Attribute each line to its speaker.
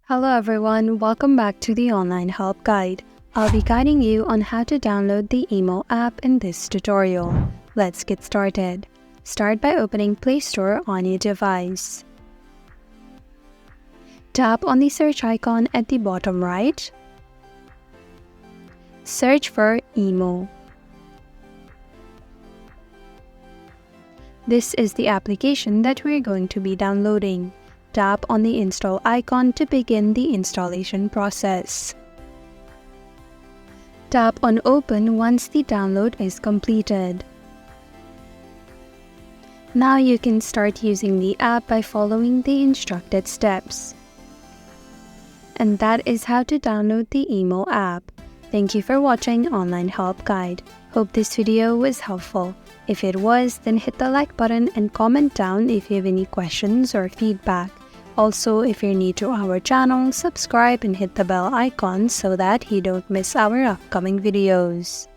Speaker 1: Hello everyone, welcome back to the online help guide. I'll be guiding you on how to download the IMO app in this tutorial. Let's get started. Start by opening Play Store on your device. Tap on the search icon at the bottom right. Search for IMO. This is the application that we're going to be downloading. Tap on the install icon to begin the installation process. Tap on Open once the download is completed. Now you can start using the app by following the instructed steps. And that is how to download the IMO app. Thank you for watching Online Help Guide. Hope this video was helpful. If it was, then hit the like button and comment down if you have any questions or feedback. Also, if you're new to our channel, subscribe and hit the bell icon so that you don't miss our upcoming videos.